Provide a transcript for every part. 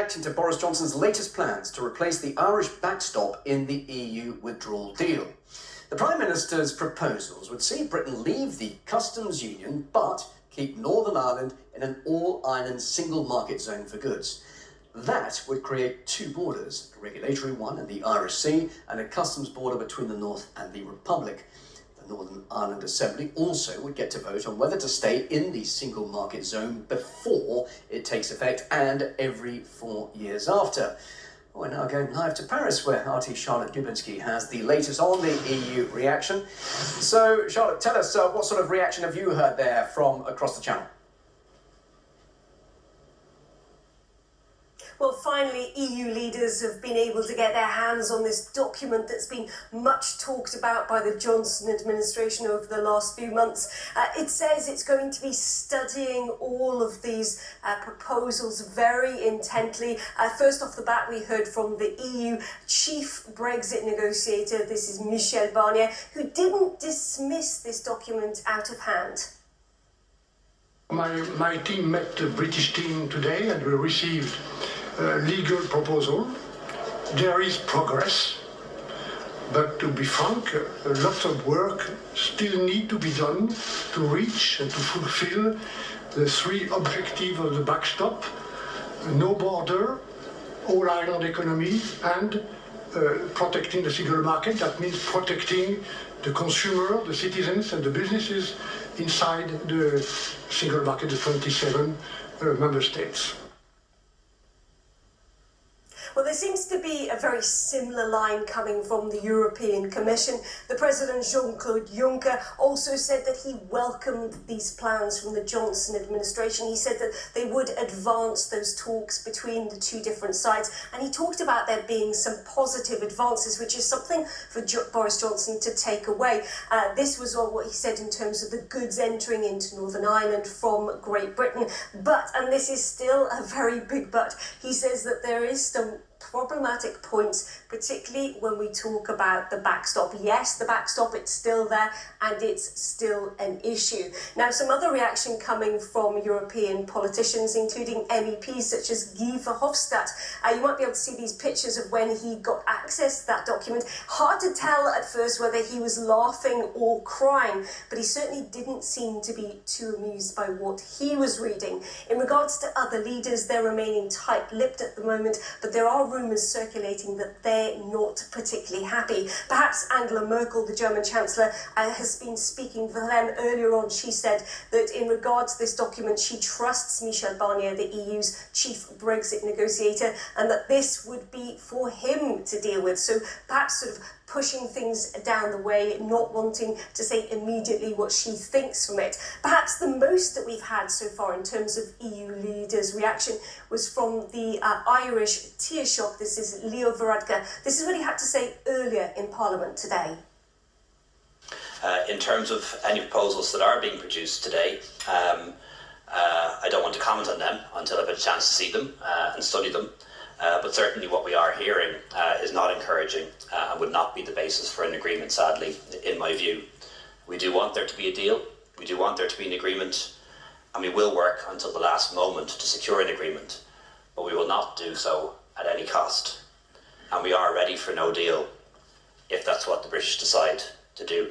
reacting to Boris Johnson's latest plans to replace the Irish backstop in the EU withdrawal deal. The Prime Minister's proposals would see Britain leave the customs union but keep Northern Ireland in an all-island single market zone for goods. That would create two borders, a regulatory one in the Irish Sea and a customs border between the North and the Republic. The Northern Ireland Assembly also would get to vote on whether to stay in the single market zone before it takes effect and every 4 years after. We're now going live to Paris, where RT Charlotte Dubinsky has the latest on the EU reaction. So, Charlotte, tell us, what sort of reaction have you heard there from across the channel? Well, finally, EU leaders have been able to get their hands on this document that's been much talked about by the Johnson administration over the last few months. It says it's going to be studying all of these proposals very intently. First off the bat, we heard from the EU chief Brexit negotiator, this is Michel Barnier, who didn't dismiss this document out of hand. My team met the British team today and we received a legal proposal. There is progress, but to be frank, lots of work still need to be done to reach and to fulfill the three objectives of the backstop: no border, all-island economy, and protecting the single market. That means protecting the consumer, the citizens and the businesses inside the single market, the 27 member states. Well, there seems to be a very similar line coming from the European Commission. The President Jean-Claude Juncker also said that he welcomed these plans from the Johnson administration. He said that they would advance those talks between the two different sides. And he talked about there being some positive advances, which is something for Boris Johnson to take away. This was what he said in terms of the goods entering into Northern Ireland from Great Britain. But, and this is still a very big but, he says that there is some problematic points, particularly when we talk about the backstop. Yes, the backstop, it's still there and it's still an issue. Now, some other reaction coming from European politicians, including MEPs such as Guy Verhofstadt. You might be able to see these pictures of when he got access to that document. Hard to tell at first whether he was laughing or crying, but he certainly didn't seem to be too amused by what he was reading. In regards to other leaders, they're remaining tight-lipped at the moment, but there are rumours circulating that they're not particularly happy. Perhaps Angela Merkel, the German Chancellor, has been speaking for them. Earlier on, she said that in regards to this document, she trusts Michel Barnier, the EU's chief Brexit negotiator, and that this would be for him to deal with. So perhaps sort of pushing things down the way, not wanting to say immediately what she thinks from it. Perhaps the most that we've had so far in terms of EU leaders' reaction was from the Irish Taoiseach. This is Leo Varadkar. This is what he had to say earlier in Parliament today. In terms of any proposals that are being produced today, I don't want to comment on them until I've had a chance to see them and study them. But certainly what we are hearing is not encouraging and would not be the basis for an agreement, sadly, in my view. We do want there to be a deal, we do want there to be an agreement, and we will work until the last moment to secure an agreement, but we will not do so at any cost. And we are ready for no deal if that's what the British decide to do.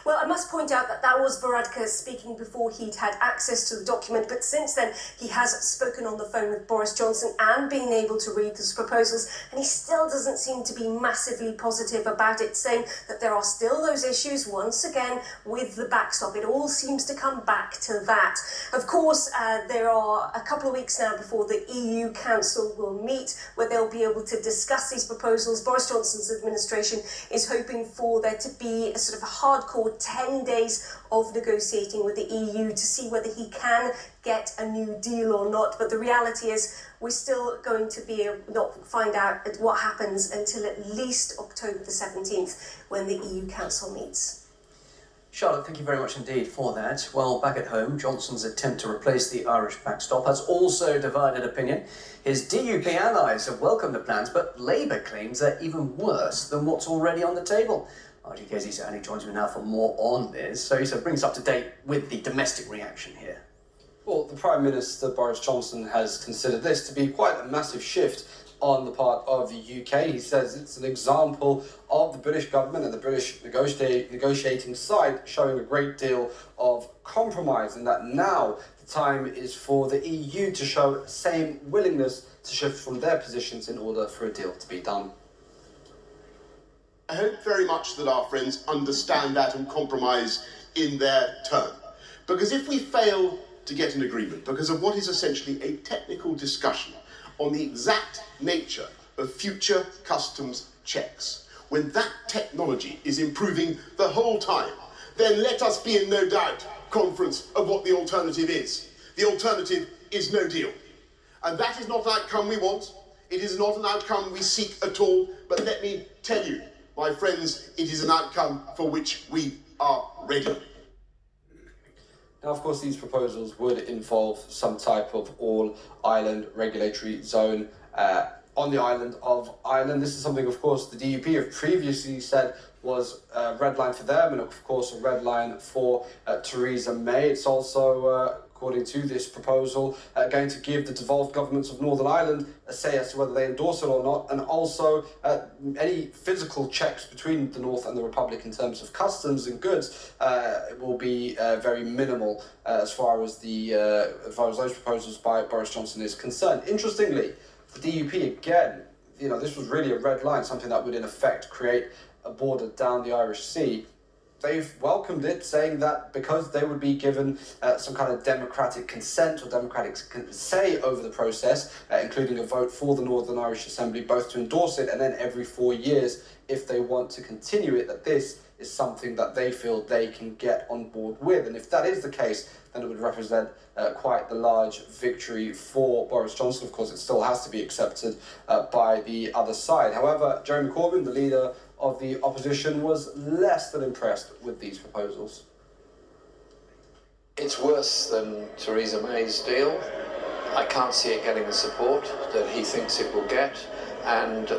Well, I must point out that that was Varadkar speaking before he'd had access to the document, but since then he has spoken on the phone with Boris Johnson and been able to read those proposals, and he still doesn't seem to be massively positive about it, saying that there are still those issues, once again, with the backstop. It all seems to come back to that. Of course, there are a couple of weeks now before the EU Council will meet, where they'll be able to discuss these proposals. Boris Johnson's administration is hoping for there to be a sort of a hardcore 10 days of negotiating with the EU to see whether he can get a new deal or not. But the reality is we're still going to be not find out what happens until at least October the 17th when the EU Council meets. Charlotte, thank you very much indeed for that. Well, back at home, Johnson's attempt to replace the Irish backstop has also divided opinion. His DUP allies have welcomed the plans, but Labour claims they're even worse than what's already on the table. RGK's Issa joins me now for more on this. So Issa, bring us up to date with the domestic reaction here. Well, the Prime Minister, Boris Johnson, has considered this to be quite a massive shift on the part of the UK. He says it's an example of the British government and the British negotiating side showing a great deal of compromise, and that now the time is for the EU to show the same willingness to shift from their positions in order for a deal to be done. I hope very much that our friends understand that and compromise in their turn. Because if we fail to get an agreement because of what is essentially a technical discussion on the exact nature of future customs checks, when that technology is improving the whole time, then let us be in no doubt, conference, of what the alternative is. The alternative is no deal. And that is not an outcome we want. It is not an outcome we seek at all. But let me tell you, my friends, it is an outcome for which we are ready. Now, of course, these proposals would involve some type of all-island regulatory zone on the island of Ireland. This is something, of course, the DUP have previously said was a red line for them and, of course, a red line for Theresa May. It's also, according to this proposal, going to give the devolved governments of Northern Ireland a say as to whether they endorse it or not, and also any physical checks between the North and the Republic in terms of customs and goods will be very minimal as far as those proposals by Boris Johnson is concerned. Interestingly, the DUP again, this was really a red line, something that would in effect create a border down the Irish Sea. They've welcomed it, saying that because they would be given some kind of democratic consent or democratic say over the process, including a vote for the Northern Irish Assembly, both to endorse it and then every 4 years, if they want to continue it, that this is something that they feel they can get on board with. And if that is the case, then it would represent quite the large victory for Boris Johnson. Of course, it still has to be accepted by the other side. However, Jeremy Corbyn, the leader of the opposition, was less than impressed with these proposals. It's worse than Theresa May's deal. I can't see it getting the support that he thinks it will get, and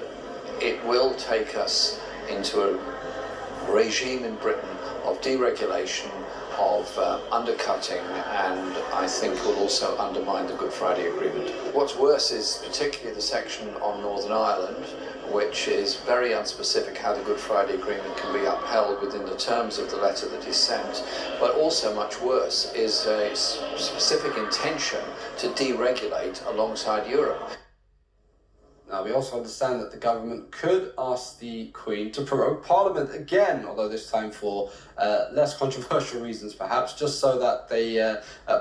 it will take us into a regime in Britain of deregulation, of undercutting, and I think will also undermine the Good Friday Agreement. What's worse is particularly the section on Northern Ireland, which is very unspecific how the Good Friday Agreement can be upheld within the terms of the letter that is sent, but also much worse is a specific intention to deregulate alongside Europe. Now, we also understand that the government could ask the Queen to prorogue Parliament again, although this time for less controversial reasons, perhaps, just so that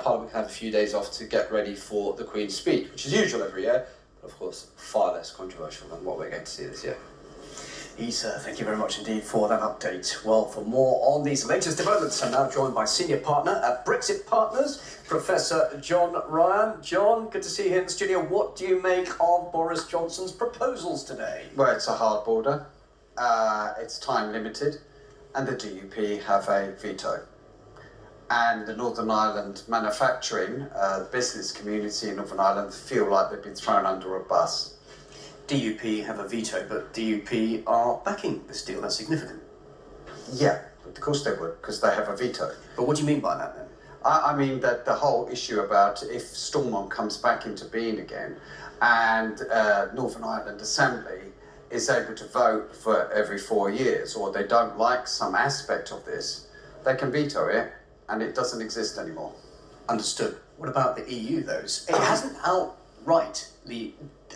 Parliament can have a few days off to get ready for the Queen's speech, which is usual every year, but of course far less controversial than what we're going to see this year. Isa, thank you very much indeed for that update. Well, for more on these latest developments, I'm now joined by Senior Partner at Brexit Partners, Professor John Ryan. John, good to see you here in the studio. What do you make of Boris Johnson's proposals today? Well, it's a hard border, it's time limited, and the DUP have a veto. And the Northern Ireland manufacturing, business community in Northern Ireland feel like they've been thrown under a bus. DUP have a veto, but DUP are backing this deal. That's significant. Yeah, of course they would, because they have a veto. But what do you mean by that then? I mean that the whole issue about if Stormont comes back into being again and Northern Ireland Assembly is able to vote for every 4 years, or they don't like some aspect of this, they can veto it and it doesn't exist anymore. Understood. What about the EU, though? It hasn't outrightly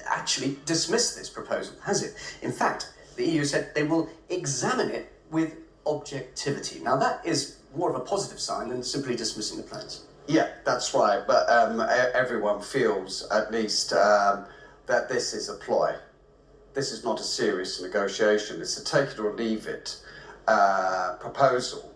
actually dismissed this proposal, has it? In fact, the EU said they will examine it with objectivity. Now, that is more of a positive sign than simply dismissing the plans. Yeah, that's right. But everyone feels, at least, that this is a ploy. This is not a serious negotiation. It's a take it or leave it proposal.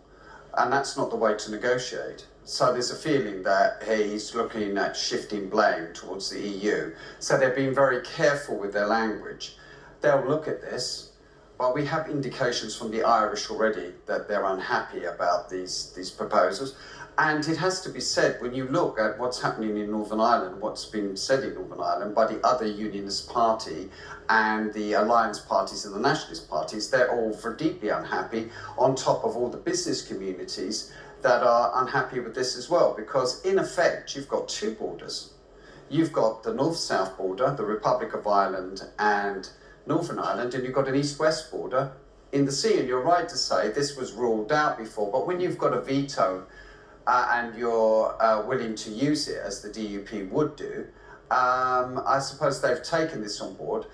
And that's not the way to negotiate. So there's a feeling that he's looking at shifting blame towards the EU. So they're being very careful with their language. They'll look at this, but we have indications from the Irish already that they're unhappy about these proposals. And it has to be said, when you look at what's happening in Northern Ireland, what's been said in Northern Ireland by the other Unionist Party and the Alliance parties and the Nationalist parties, they're all for deeply unhappy, on top of all the business communities that are unhappy with this as well, because in effect you've got two borders. You've got the north-south border, the Republic of Ireland and Northern Ireland, and you've got an east-west border in the sea. And you're right to say this was ruled out before, but when you've got a veto and you're willing to use it, as the DUP would do, I suppose they've taken this on board.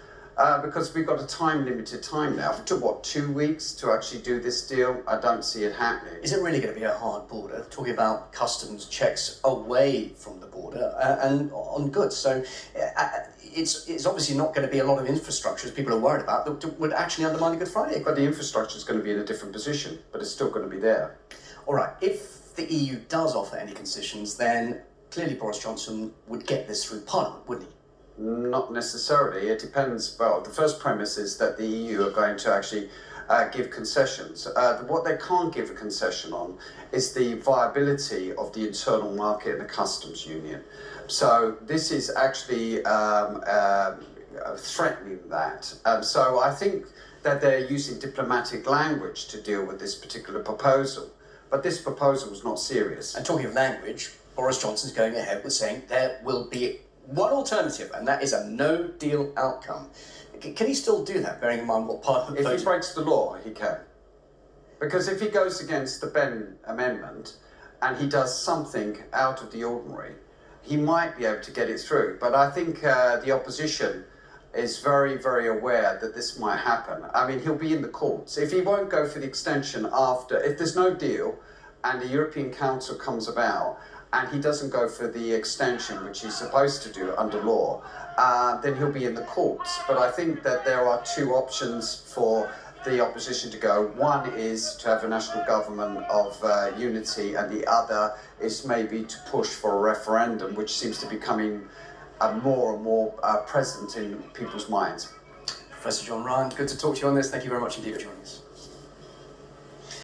Because we've got a limited time now. It took, what, 2 weeks to actually do this deal? I don't see it happening. Is it really going to be a hard border? Talking about customs checks away from the border and on goods. So it's obviously not going to be a lot of infrastructure, as people are worried about, that would actually undermine the Good Friday. But the infrastructure is going to be in a different position, but it's still going to be there. All right, if the EU does offer any concessions, then clearly Boris Johnson would get this through Parliament, wouldn't he? Not necessarily. It depends. Well, the first premise is that the EU are going to actually give concessions. What they can't give a concession on is the viability of the internal market and the customs union. So this is actually threatening that. So I think that they're using diplomatic language to deal with this particular proposal. But this proposal is not serious. And talking of language, Boris Johnson's going ahead with saying there will be one alternative, and that is a no-deal outcome. Can he still do that, bearing in mind what Parliament voted? If he breaks the law, he can. Because if he goes against the Benn Amendment and he does something out of the ordinary, he might be able to get it through. But I think the opposition is very, very aware that this might happen. I mean, he'll be in the courts. If he won't go for the extension after, if there's no deal and the European Council comes about, and he doesn't go for the extension, which he's supposed to do under law, then he'll be in the courts. But I think that there are two options for the opposition to go. One is to have a national government of unity, and the other is maybe to push for a referendum, which seems to be becoming more and more present in people's minds. Professor John Ryan, good to talk to you on this. Thank you very much indeed for joining us.